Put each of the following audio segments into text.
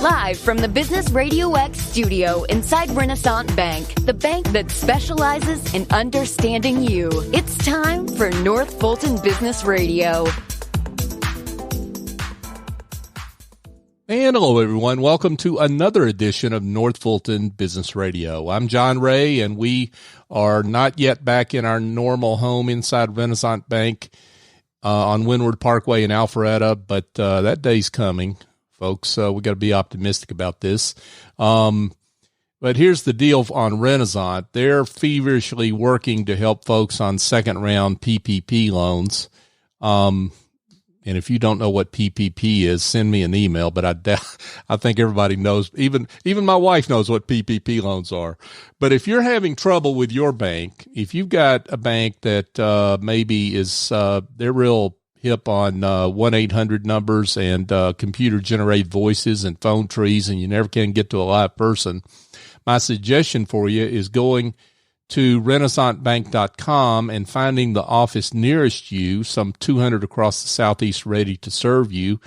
Live from the Business RadioX studio inside Renaissance Bank, the bank that specializes in understanding you. It's time for North Fulton Business Radio. And hello, everyone. Welcome to another edition of North Fulton Business Radio. I'm John Ray, and we are not yet back in our normal home inside Renaissance Bank on Windward Parkway in Alpharetta, but that day's coming, folks. We got to be optimistic about this. But here's the deal on Renaissance. They're feverishly working to help folks on second-round PPP loans. And if you don't know what PPP is, send me an email. But I think everybody knows. Even my wife knows what PPP loans are. But if you're having trouble with your bank, if you've got a bank that maybe is they're real hip on 1-800 numbers and computer-generated voices and phone trees, and you never can get to a live person, my suggestion for you is going to renaissancebank.com and finding the office nearest you, some 200 across the Southeast, ready to serve you,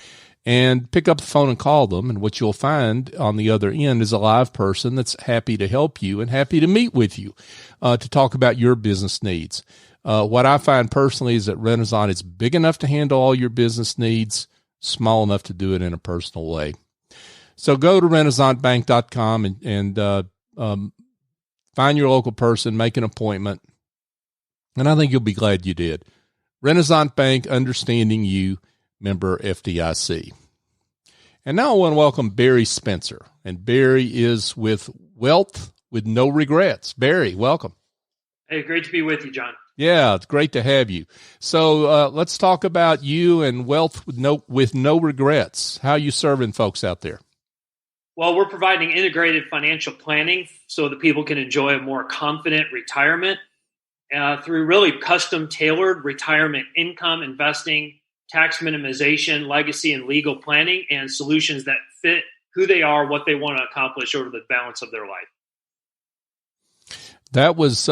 and pick up the phone and call them. And what you'll find on the other end is a live person that's happy to help you and happy to meet with you to talk about your business needs. What I find personally is that Renaissance is big enough to handle all your business needs, small enough to do it in a personal way. So go to renaissancebank.com and find your local person, make an appointment, and I think you'll be glad you did. Renaissance Bank, understanding you, member FDIC. And now I want to welcome Barry Spencer, and Barry is with Wealth with No Regrets. Barry, welcome. Hey, great to be with you, John. Yeah, it's great to have you. So let's talk about you and Wealth with No Regrets. How are you serving folks out there? Well, we're providing integrated financial planning so that people can enjoy a more confident retirement through really custom-tailored retirement income, investing, tax minimization, legacy and legal planning, and solutions that fit who they are, what they want to accomplish over the balance of their life. That was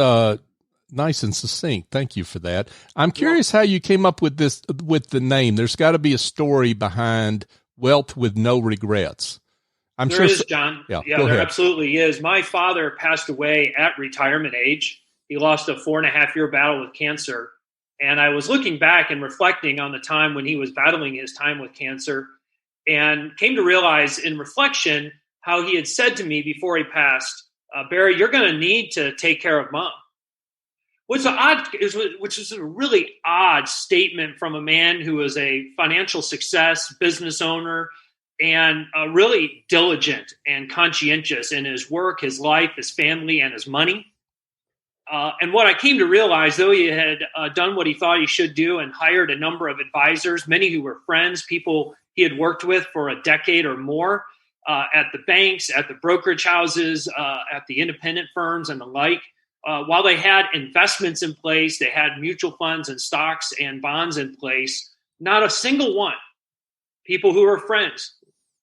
nice and succinct. Thank you for that. I'm curious how you came up with the name. There's got to be a story behind Wealth with No Regrets. There is, John. Yeah, there absolutely is. My father passed away at retirement age. He lost a 4.5-year battle with cancer. And I was looking back and reflecting on the time when he was battling his time with cancer, and came to realize in reflection how he had said to me before he passed, Barry, you're going to need to take care of Mom. Which is a really odd statement from a man who was a financial success, business owner, and really diligent and conscientious in his work, his life, his family, and his money. And what I came to realize, though he had done what he thought he should do and hired a number of advisors, many who were friends, people he had worked with for a decade or more, at the banks, at the brokerage houses, at the independent firms and the like, while they had investments in place, they had mutual funds and stocks and bonds in place, not a single one, people who were friends,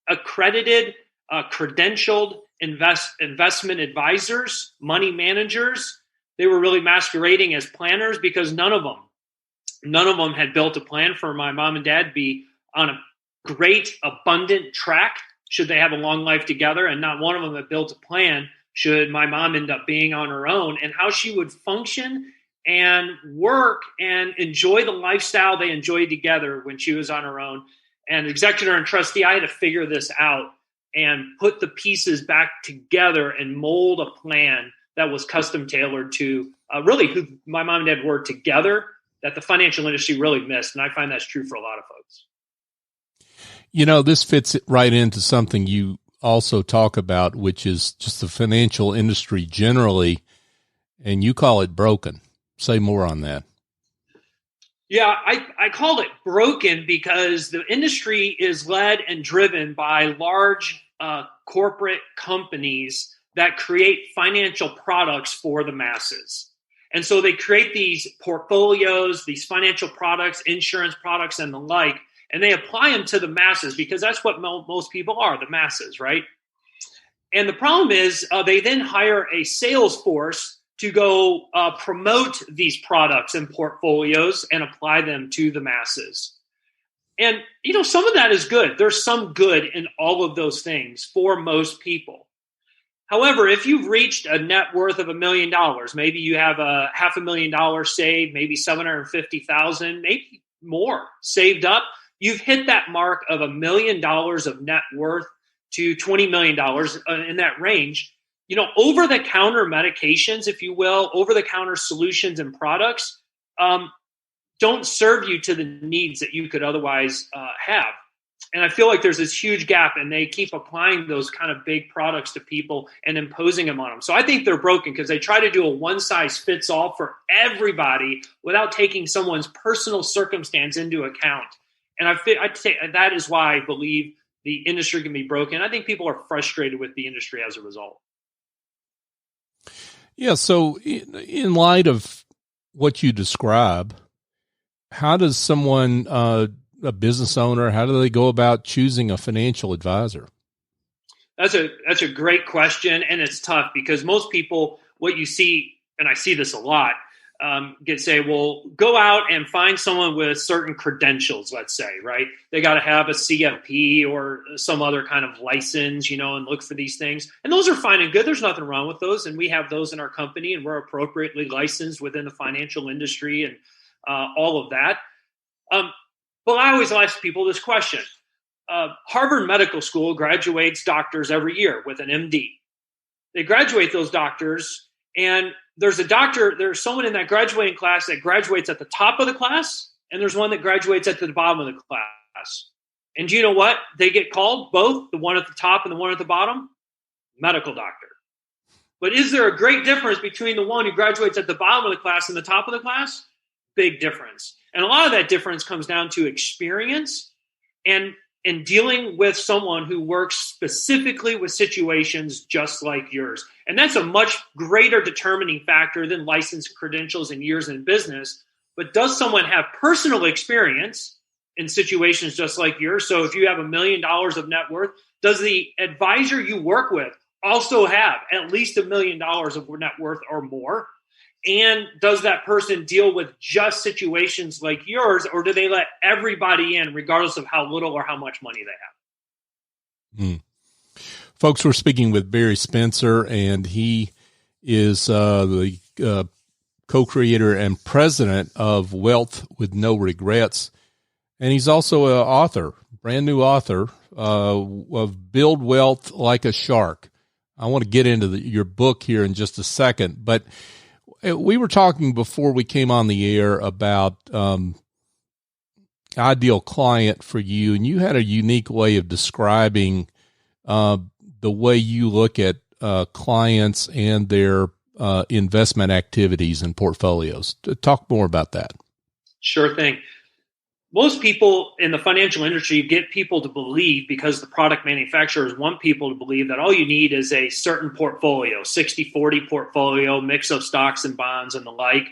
accredited, credentialed investment advisors, money managers. They were really masquerading as planners because none of them had built a plan for my mom and dad to be on a great, abundant track should they have a long life together. And not one of them had built a plan should my mom end up being on her own, and how she would function and work and enjoy the lifestyle they enjoyed together when she was on her own. And executor and trustee, I had to figure this out and put the pieces back together and mold a plan that was custom tailored to really who my mom and dad were together, that the financial industry really missed. And I find that's true for a lot of folks. You know, this fits right into something you also talk about, which is just the financial industry generally, and you call it broken. Say more on that. Yeah, I call it broken because the industry is led and driven by large corporate companies that create financial products for the masses. And so they create these portfolios, these financial products, insurance products, and the like, and they apply them to the masses because that's what most people are, the masses, right? And the problem is they then hire a sales force to go promote these products and portfolios and apply them to the masses. And, some of that is good. There's some good in all of those things for most people. However, if you've reached a net worth of $1 million, maybe you have a $500,000 saved, maybe $750,000, maybe more saved up, you've hit that mark of $1 million of net worth to $20 million in that range. Over-the-counter medications, if you will, over-the-counter solutions and products don't serve you to the needs that you could otherwise have. And I feel like there's this huge gap, and they keep applying those kind of big products to people and imposing them on them. So I think they're broken because they try to do a one-size-fits-all for everybody without taking someone's personal circumstance into account. And I'd say that is why I believe the industry can be broken. I think people are frustrated with the industry as a result. Yeah, so in light of what you describe, how does someone, a business owner, how do they go about choosing a financial advisor? That's a great question, and it's tough because most people, what you see, and I see this a lot, say, well, go out and find someone with certain credentials, let's say, right? They got to have a CFP or some other kind of license, and look for these things. And those are fine and good. There's nothing wrong with those. And we have those in our company, and we're appropriately licensed within the financial industry and all of that. But I always ask people this question. Harvard Medical School graduates doctors every year with an MD. They graduate those doctors, and there's someone in that graduating class that graduates at the top of the class, and there's one that graduates at the bottom of the class. And do you know what? They get called, both the one at the top and the one at the bottom? Medical doctor. But is there a great difference between the one who graduates at the bottom of the class and the top of the class? Big difference. And a lot of that difference comes down to experience and dealing with someone who works specifically with situations just like yours. And that's a much greater determining factor than license, credentials, and years in business. But does someone have personal experience in situations just like yours? So if you have $1 million of net worth, does the advisor you work with also have at least $1 million of net worth or more? And does that person deal with just situations like yours, or do they let everybody in regardless of how little or how much money they have? Folks, we're speaking with Barry Spencer, and he is the co-creator and president of Wealth with No Regrets. And he's also an author, brand new author of Build Wealth Like a Shark. I want to get into your book here in just a second, but we were talking before we came on the air about ideal client for you, and you had a unique way of describing the way you look at clients and their investment activities and portfolios. Talk more about that. Sure thing. Most people in the financial industry get people to believe, because the product manufacturers want people to believe, that all you need is a certain portfolio, 60-40 portfolio, mix of stocks and bonds and the like.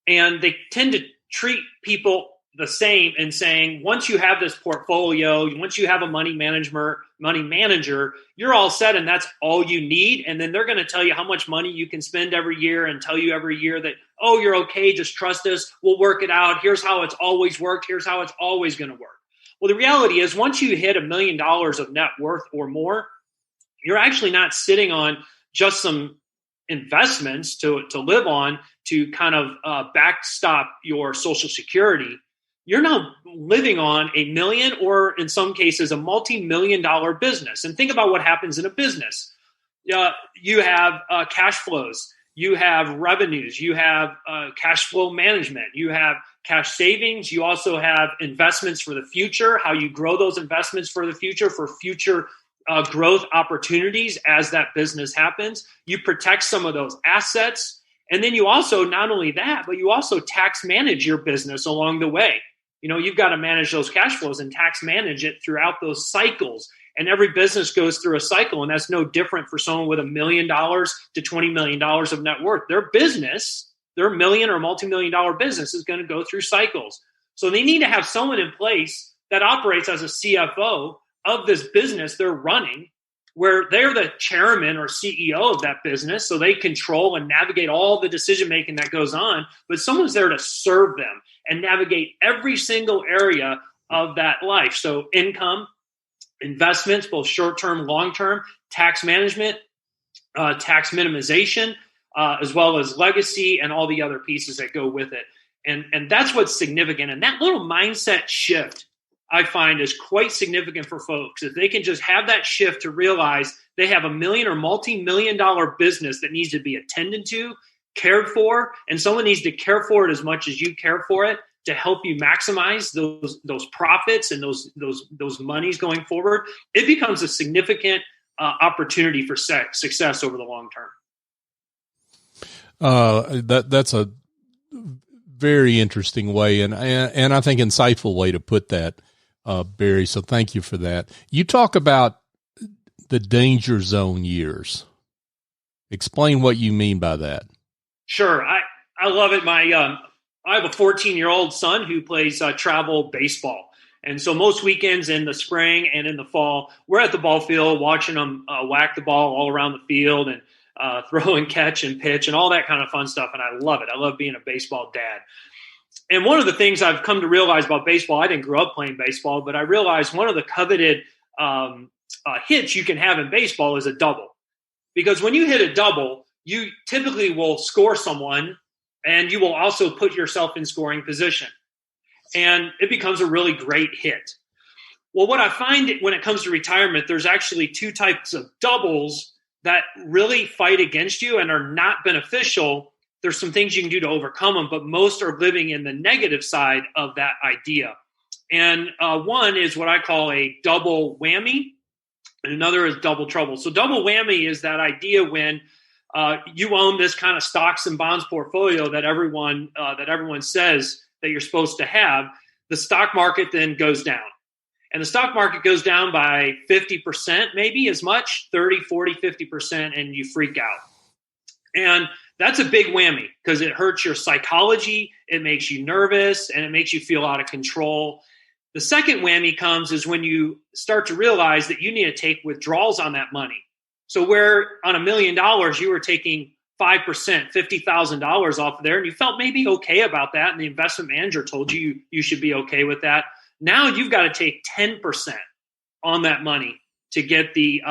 And they tend to treat people the same in saying, once you have this portfolio, once you have a money manager, you're all set and that's all you need. And then they're going to tell you how much money you can spend every year and tell you every year that, oh, you're okay, just trust us, we'll work it out. Here's how it's always worked. Here's how it's always going to work. Well, the reality is, once you hit $1 million of net worth or more, you're actually not sitting on just some investments to live on to kind of backstop your Social Security. You're now living on $1 million, or in some cases, a multi-million-dollar business. And think about what happens in a business. You have cash flows, you have revenues, you have cash flow management, you have cash savings. You also have investments for the future, how you grow those investments for the future, for future growth opportunities as that business happens. You protect some of those assets. And then you also, not only that, but you also tax manage your business along the way. You know, you've got to manage those cash flows and tax manage it throughout those cycles. And every business goes through a cycle, and that's no different for someone with $1 million to $20 million of net worth. Their business, their million or multi-million-dollar business, is going to go through cycles. So they need to have someone in place that operates as a CFO of this business they're running, where they're the chairman or CEO of that business, so they control and navigate all the decision-making that goes on, but someone's there to serve them and navigate every single area of that life. So income, investments, both short-term, long-term, tax management, tax minimization, as well as legacy and all the other pieces that go with it. And that's what's significant. And that little mindset shift, I find, is quite significant for folks. If they can just have that shift to realize they have a million or multi-million-dollar business that needs to be attended to, cared for, and someone needs to care for it as much as you care for it to help you maximize those profits and those monies going forward, it becomes a significant opportunity for success over the long term. That's a very interesting way and I think insightful way to put that, Barry. So thank you for that. You talk about the danger zone years. Explain what you mean by that. Sure. I love it. I have a 14-year-old son who plays travel baseball. And so most weekends in the spring and in the fall, we're at the ball field watching them whack the ball all around the field and throw and catch and pitch and all that kind of fun stuff. And I love it. I love being a baseball dad. And one of the things I've come to realize about baseball, I didn't grow up playing baseball, but I realized one of the coveted hits you can have in baseball is a double. Because when you hit a double, you typically will score someone and you will also put yourself in scoring position. And it becomes a really great hit. Well, what I find when it comes to retirement, there's actually two types of doubles that really fight against you and are not beneficial. There's some things you can do to overcome them, but most are living in the negative side of that idea. And one is what I call a double whammy, and another is double trouble. So double whammy is that idea when you own this kind of stocks and bonds portfolio that everyone says that you're supposed to have. The stock market then goes down. And the stock market goes down by 50%, maybe as much, 30, 40, 50%, and you freak out. And that's a big whammy because it hurts your psychology, it makes you nervous, and it makes you feel out of control. The second whammy comes is when you start to realize that you need to take withdrawals on that money. So where on $1 million you were taking 5%, $50,000 off of there, and you felt maybe okay about that, and the investment manager told you you should be okay with that. Now you've got to take 10% on that money to get the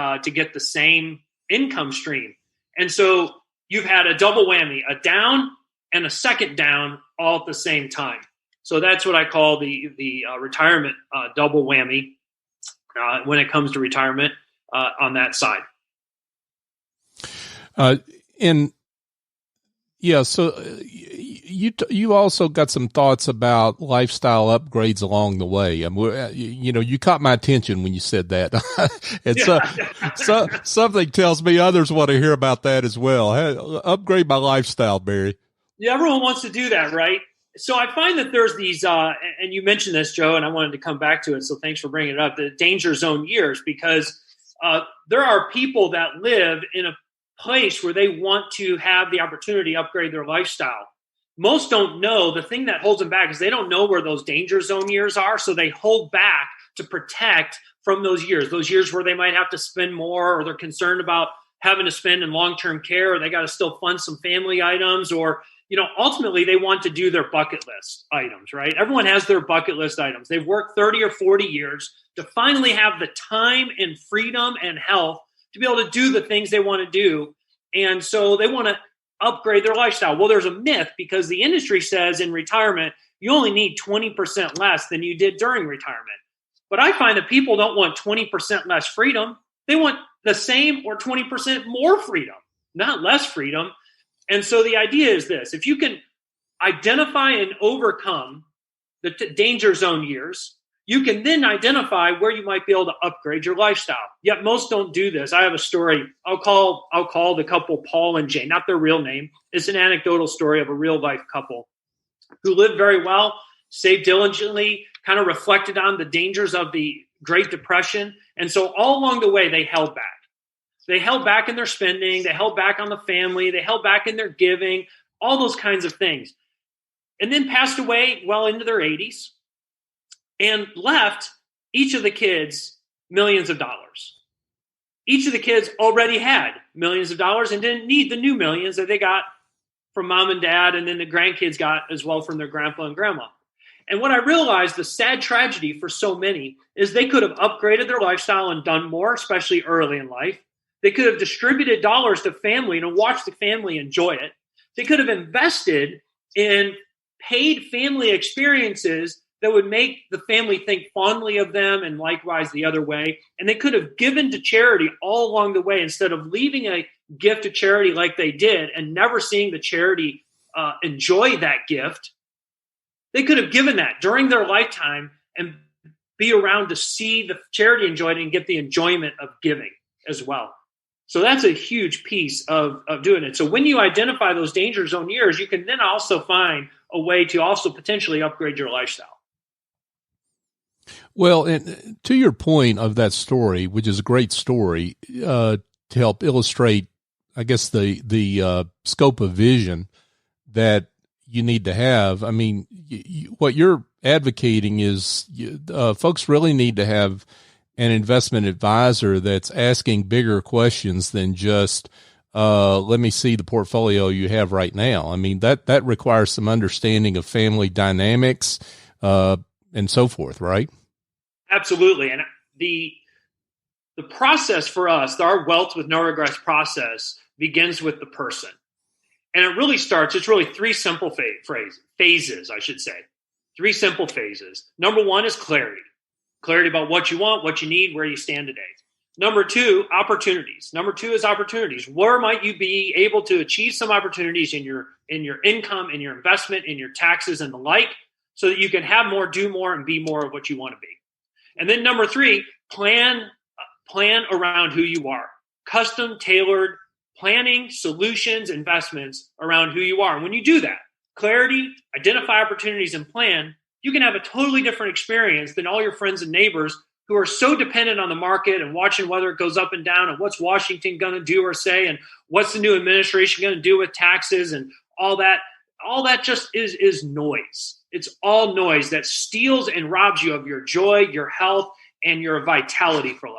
same income stream. And so you've had a double whammy, a down and a second down all at the same time. So that's what I call the retirement double whammy when it comes to retirement on that side. So you also got some thoughts about lifestyle upgrades along the way. I mean, you caught my attention when you said that. So something tells me others want to hear about that as well. Hey, upgrade my lifestyle, Barry. Yeah, everyone wants to do that, right? So I find that there's these, and you mentioned this, Joe, and I wanted to come back to it. So thanks for bringing it up, the danger zone years, because there are people that live in a place where they want to have the opportunity to upgrade their lifestyle. Most don't know. The thing that holds them back is they don't know where those danger zone years are. So they hold back to protect from those years where they might have to spend more, or they're concerned about having to spend in long-term care, or they got to still fund some family items, or, ultimately they want to do their bucket list items, right? Everyone has their bucket list items. They've worked 30 or 40 years to finally have the time and freedom and health to be able to do the things they want to do. And so they want to upgrade their lifestyle. Well, there's a myth because the industry says in retirement, you only need 20% less than you did during retirement. But I find that people don't want 20% less freedom. They want the same or 20% more freedom, not less freedom. And so the idea is this: if you can identify and overcome the danger zone years, you can then identify where you might be able to upgrade your lifestyle. Yet most don't do this. I have a story. I'll call the couple Paul and Jane, not their real name. It's an anecdotal story of a real life couple who lived very well, saved diligently, kind of reflected on the dangers of the Great Depression. And so all along the way, they held back. They held back in their spending. They held back on the family. They held back in their giving, all those kinds of things. And then passed away well into their 80s. And left each of the kids millions of dollars. Each of the kids already had millions of dollars and didn't need the new millions that they got from mom and dad, and then the grandkids got as well from their grandpa and grandma. And what I realized, the sad tragedy for so many, is they could have upgraded their lifestyle and done more, especially early in life. They could have distributed dollars to family and watched the family enjoy it. They could have invested in paid family experiences that would make the family think fondly of them, and likewise the other way. And they could have given to charity all along the way instead of leaving a gift to charity like they did and never seeing the charity enjoy that gift. They could have given that during their lifetime and be around to see the charity enjoyed and get the enjoyment of giving as well. So that's a huge piece of doing it. So when you identify those danger zone years, you can then also find a way to also potentially upgrade your lifestyle. Well, and to your point of that story, which is a great story, to help illustrate, I guess, the scope of vision that you need to have. I mean, what you're advocating is folks really need to have an investment advisor that's asking bigger questions than just, let me see the portfolio you have right now. I mean, that requires some understanding of family dynamics and so forth, right? Absolutely. And the process for us, our wealth with no regrets process, begins with the person. And it really starts, it's really three simple phases, I should say. Three simple phases. Number one is clarity. Clarity about what you want, what you need, where you stand today. Number two, opportunities. Number two is opportunities. Where might you be able to achieve some opportunities in your income, in your investment, in your taxes and the like, so that you can have more, do more, and be more of what you want to be. And then number three, plan around who you are. Custom tailored planning, solutions, investments around who you are. And when you do that, clarity, identify opportunities, and plan, you can have a totally different experience than all your friends and neighbors who are so dependent on the market and watching whether it goes up and down and what's Washington going to do or say and what's the new administration going to do with taxes and all that. All that just is noise. It's all noise that steals and robs you of your joy, your health, and your vitality for life.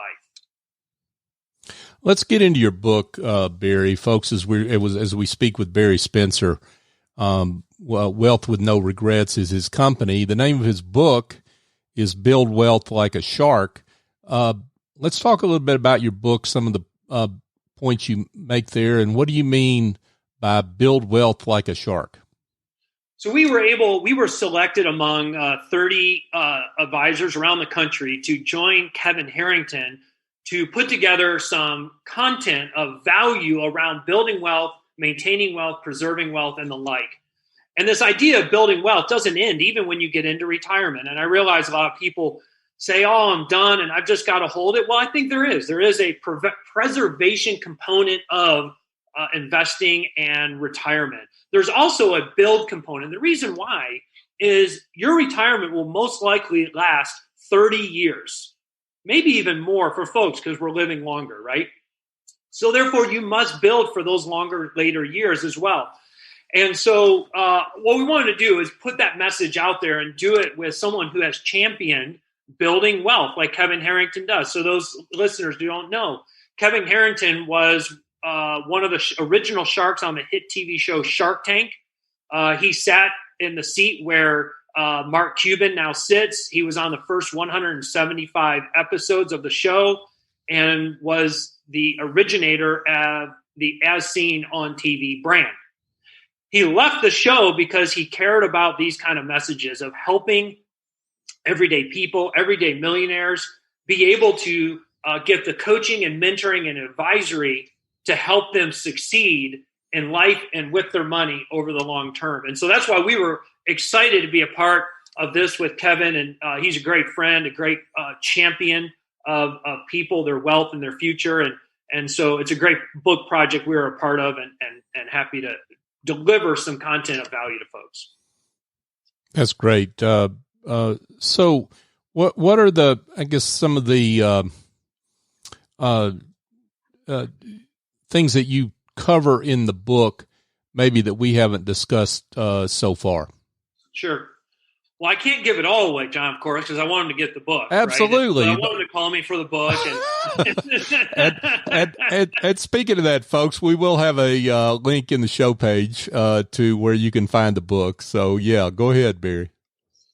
Let's get into your book, Barry, folks. As we speak with Barry Spencer, Wealth with No Regrets is his company. The name of his book is Build Wealth Like a Shark. Let's talk a little bit about your book, some of the points you make there, and what do you mean by Build Wealth Like a Shark? So we were selected among 30 advisors around the country to join Kevin Harrington to put together some content of value around building wealth, maintaining wealth, preserving wealth, and the like. And this idea of building wealth doesn't end even when you get into retirement. And I realize a lot of people say, oh, I'm done and I've just got to hold it. Well, I think there is. There is a preservation component of investing and retirement. There's also a build component. The reason why is your retirement will most likely last 30 years, maybe even more for folks because we're living longer, right? So therefore, you must build for those longer, later years as well. And so what we wanted to do is put that message out there and do it with someone who has championed building wealth like Kevin Harrington does. So those listeners who don't know, Kevin Harrington was one of the original sharks on the hit TV show Shark Tank. He sat in the seat where Mark Cuban now sits. He was on the first 175 episodes of the show and was the originator of the As Seen on TV brand. He left the show because he cared about these kind of messages of helping everyday people, everyday millionaires, be able to get the coaching and mentoring and advisory to help them succeed in life and with their money over the long term. And so that's why we were excited to be a part of this with Kevin. And he's a great friend, a great champion of people, their wealth and their future. And so it's a great book project we were a part of and happy to deliver some content of value to folks. That's great. So what are the, I guess, some of the things that you cover in the book, maybe that we haven't discussed so far? Sure. Well, I can't give it all away, John, of course, because I want him to get the book. Absolutely. Right? I want him to call me for the book. And speaking of that, folks, we will have a link in the show page to where you can find the book. So, yeah, go ahead, Barry.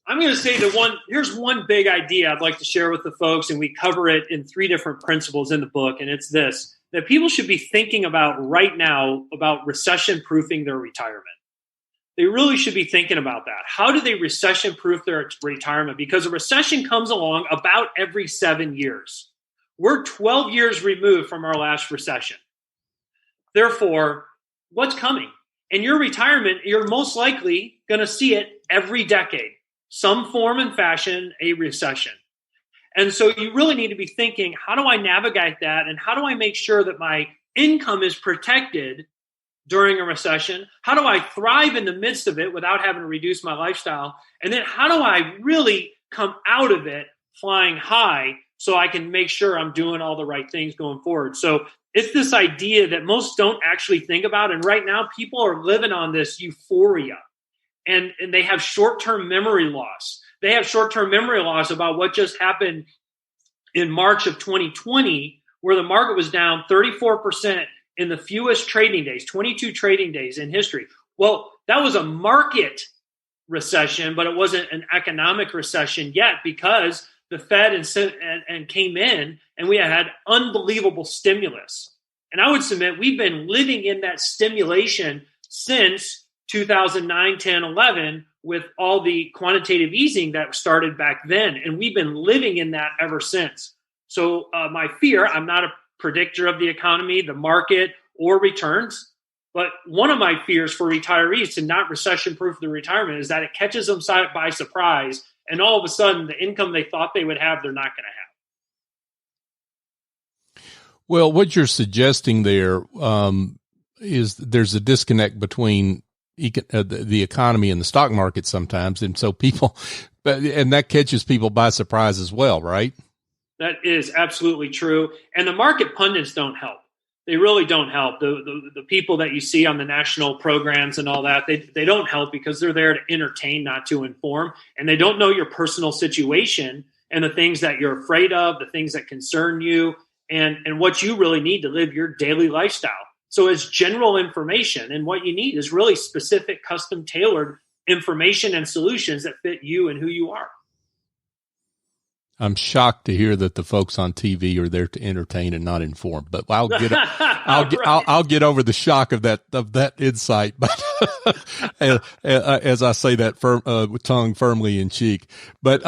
I'm going to say here's one big idea I'd like to share with the folks, and we cover it in 3 different principles in the book, and it's this, that people should be thinking about right now about recession-proofing their retirement. They really should be thinking about that. How do they recession-proof their retirement? Because a recession comes along about every 7 years. We're 12 years removed from our last recession. Therefore, what's coming? In your retirement, you're most likely going to see it every decade, some form and fashion, a recession. And so you really need to be thinking, how do I navigate that? And how do I make sure that my income is protected during a recession? How do I thrive in the midst of it without having to reduce my lifestyle? And then how do I really come out of it flying high so I can make sure I'm doing all the right things going forward? So it's this idea that most don't actually think about. And right now, people are living on this euphoria. And they have short-term memory loss. They have short-term memory loss about what just happened in March of 2020, where the market was down 34% in the fewest trading days, 22 trading days in history. Well, that was a market recession, but it wasn't an economic recession yet, because the Fed and came in and we had unbelievable stimulus. And I would submit we've been living in that stimulation since 2009, 10, 11, with all the quantitative easing that started back then. And we've been living in that ever since. So my fear, I'm not a predictor of the economy, the market, or returns, but one of my fears for retirees to not recession-proof their retirement is that it catches them by surprise, and all of a sudden the income they thought they would have, they're not going to have. Well, what you're suggesting there is there's a disconnect between the economy and the stock market sometimes. And so and that catches people by surprise as well, right? That is absolutely true. And the market pundits don't help. They really don't help. The people that you see on the national programs and all that, they don't help because they're there to entertain, not to inform. And they don't know your personal situation and the things that you're afraid of, the things that concern you, and what you really need to live your daily lifestyle. So it's general information, and what you need is really specific, custom-tailored information and solutions that fit you and who you are. I'm shocked to hear that the folks on TV are there to entertain and not inform, but I'll get over the shock of that insight. But as I say that with tongue firmly in cheek, but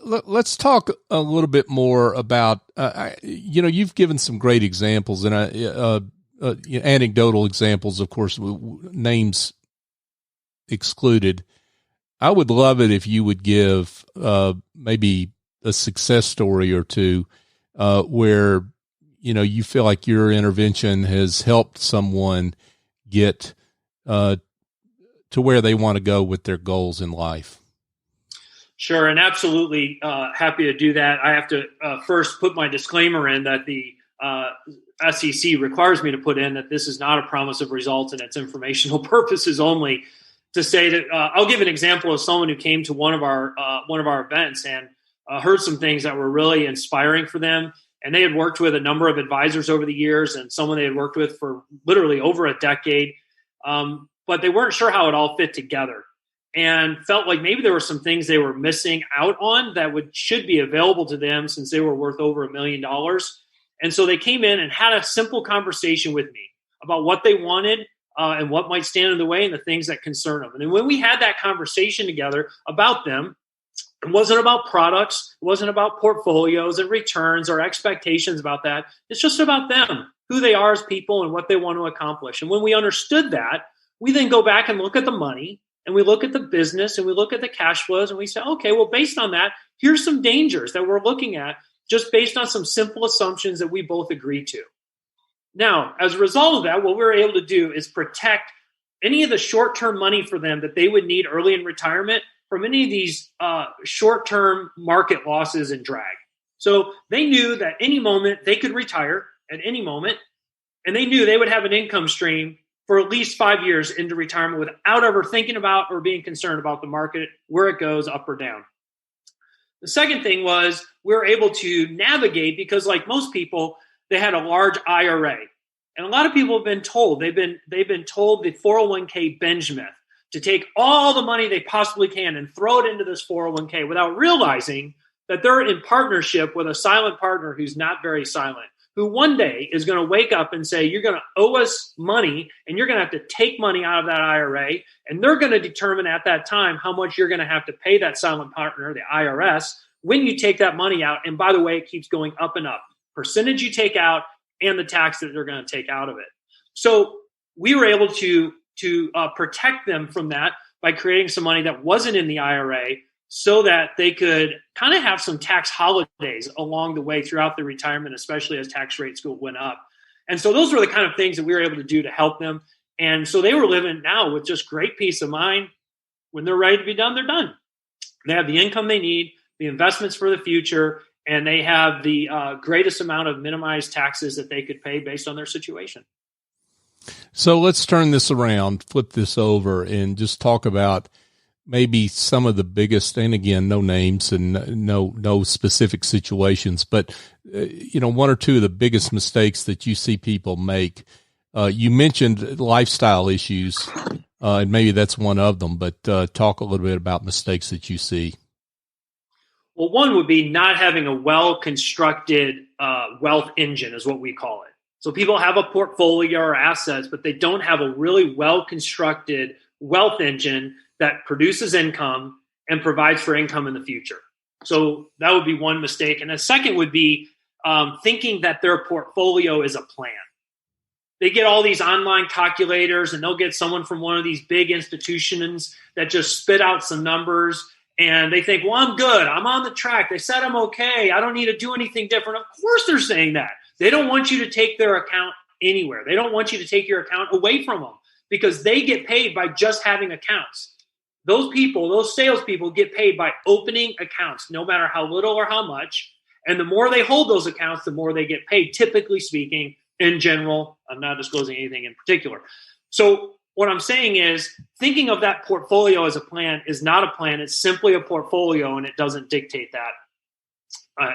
let's talk a little bit more about you've given some great examples and anecdotal examples, of course, names excluded. I would love it if you would give maybe a success story or two where you feel like your intervention has helped someone get to where they want to go with their goals in life. Sure, and absolutely happy to do that. I have to first put my disclaimer in that the SEC requires me to put in that this is not a promise of results and it's informational purposes only. To say that I'll give an example of someone who came to one of our events and heard some things that were really inspiring for them. And they had worked with a number of advisors over the years and someone they had worked with for literally over a decade. But they weren't sure how it all fit together and felt like maybe there were some things they were missing out on that should be available to them since they were worth over $1 million. And so they came in and had a simple conversation with me about what they wanted and what might stand in the way and the things that concern them. And then when we had that conversation together about them, it wasn't about products. It wasn't about portfolios and returns or expectations about that. It's just about them, who they are as people and what they want to accomplish. And when we understood that, we then go back and look at the money and we look at the business and we look at the cash flows and we say, okay, well, based on that, here's some dangers that we're looking at just based on some simple assumptions that we both agree to. Now, as a result of that, what we're able to do is protect any of the short-term money for them that they would need early in retirement from any of these short-term market losses and drag. So they knew that any moment they could retire at any moment, and they knew they would have an income stream for at least 5 years into retirement without ever thinking about or being concerned about the market, where it goes up or down. The second thing was we were able to navigate because, like most people, they had a large IRA. And a lot of people have been told, they've been told the 401k bench myth, to take all the money they possibly can and throw it into this 401k without realizing that they're in partnership with a silent partner who's not very silent, who one day is going to wake up and say, you're going to owe us money and you're going to have to take money out of that IRA. And they're going to determine at that time how much you're going to have to pay that silent partner, the IRS, when you take that money out. And by the way, it keeps going up and up. Percentage you take out and the tax that they're going to take out of it. So we were able to protect them from that by creating some money that wasn't in the IRA so that they could kind of have some tax holidays along the way throughout the retirement, especially as tax rates went up. And so those were the kind of things that we were able to do to help them. And so they were living now with just great peace of mind. When they're ready to be done, they're done. They have the income they need, the investments for the future, and they have the greatest amount of minimized taxes that they could pay based on their situation. So let's turn this around, flip this over, and just talk about maybe some of the biggest, and again, no names and no specific situations, but one or two of the biggest mistakes that you see people make. You mentioned lifestyle issues, and maybe that's one of them, but talk a little bit about mistakes that you see. Well, one would be not having a well-constructed wealth engine is what we call it. So people have a portfolio or assets, but they don't have a really well-constructed wealth engine that produces income and provides for income in the future. So that would be one mistake. And a second would be thinking that their portfolio is a plan. They get all these online calculators and they'll get someone from one of these big institutions that just spit out some numbers and they think, well, I'm good. I'm on the track. They said I'm okay. I don't need to do anything different. Of course they're saying that. They don't want you to take their account anywhere. They don't want you to take your account away from them because they get paid by just having accounts. Those people, those salespeople get paid by opening accounts, no matter how little or how much. And the more they hold those accounts, the more they get paid, typically speaking, in general. I'm not disclosing anything in particular. So what I'm saying is thinking of that portfolio as a plan is not a plan. It's simply a portfolio, and it doesn't dictate that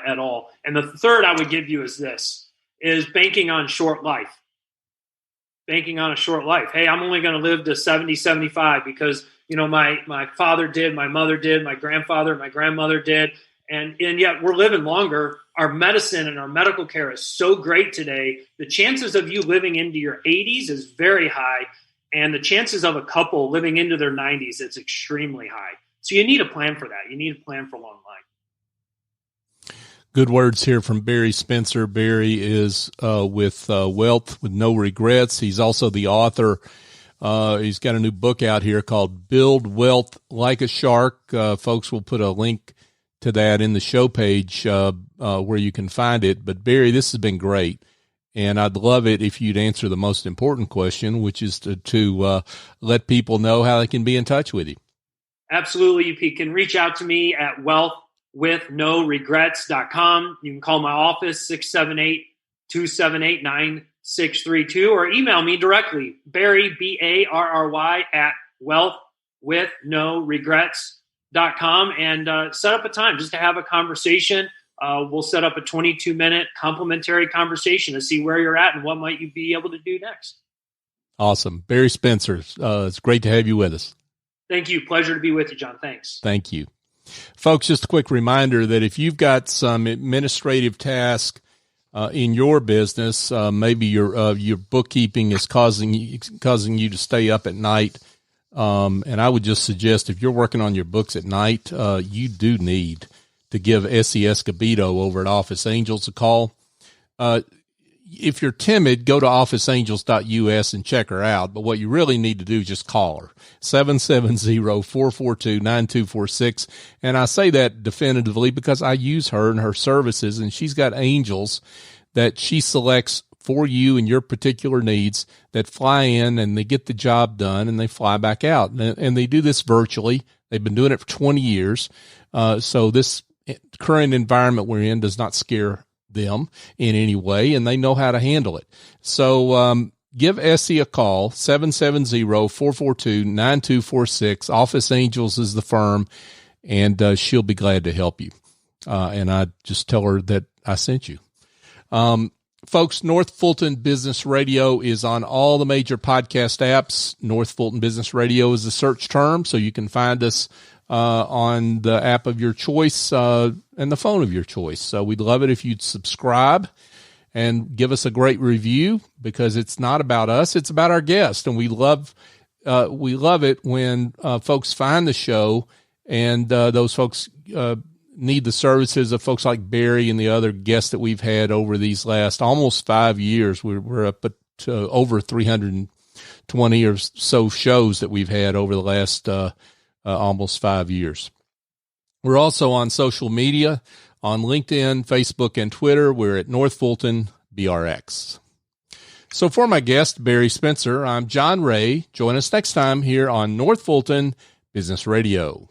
at all. And the third I would give you is this, is banking on short life. Banking on a short life. Hey, I'm only going to live to 70, 75 because, my father did, my mother did, my grandfather, my grandmother did. And yet we're living longer. Our medicine and our medical care is so great today. The chances of you living into your 80s is very high. And the chances of a couple living into their 90s is extremely high. So you need a plan for that. You need a plan for long life. Good words here from Barry Spencer. Barry is with Wealth with No Regrets. He's also the author. He's got a new book out here called Build Wealth Like a Shark. Folks, will put a link to that in the show page where you can find it. But Barry, this has been great. And I'd love it if you'd answer the most important question, which is to let people know how they can be in touch with you. Absolutely. You can reach out to me at wealthwithnoregrets.com. You can call my office, 678-278-9632, or email me directly, Barry, Barry, at wealthwithnoregrets.com, and set up a time just to have a conversation. We'll set up a 22-minute complimentary conversation to see where you're at and what might you be able to do next. Awesome. Barry Spencer, it's great to have you with us. Thank you. Pleasure to be with you, John. Thanks. Thank you. Folks, just a quick reminder that if you've got some administrative task in your business, maybe your bookkeeping is causing you to stay up at night, and I would just suggest if you're working on your books at night, you do need to give Essie Escobedo over at Office Angels a call. If you're timid, go to officeangels.us and check her out. But what you really need to do is just call her, 770-442-9246. And I say that definitively because I use her and her services, and she's got angels that she selects for you and your particular needs that fly in and they get the job done and they fly back out. And they do this virtually. They've been doing it for 20 years. So this current environment we're in does not scare them in any way, and they know how to handle it. So give Essie a call, 770-442-9246. Office Angels is the firm, and she'll be glad to help you. And I just tell her that I sent you. Folks, North Fulton Business Radio is on all the major podcast apps. North Fulton Business Radio is the search term, so you can find us on the app of your choice and the phone of your choice. So we'd love it if you'd subscribe and give us a great review, because it's not about us, it's about our guest. And we love it when folks find the show and those folks need the services of folks like Barry and the other guests that we've had over these last almost 5 years. We're up at over 320 or so shows that we've had over the last almost 5 years. We're also on social media, on LinkedIn, Facebook, and Twitter. We're at North Fulton BRX. So for my guest, Barry Spencer, I'm John Ray. Join us next time here on North Fulton Business Radio.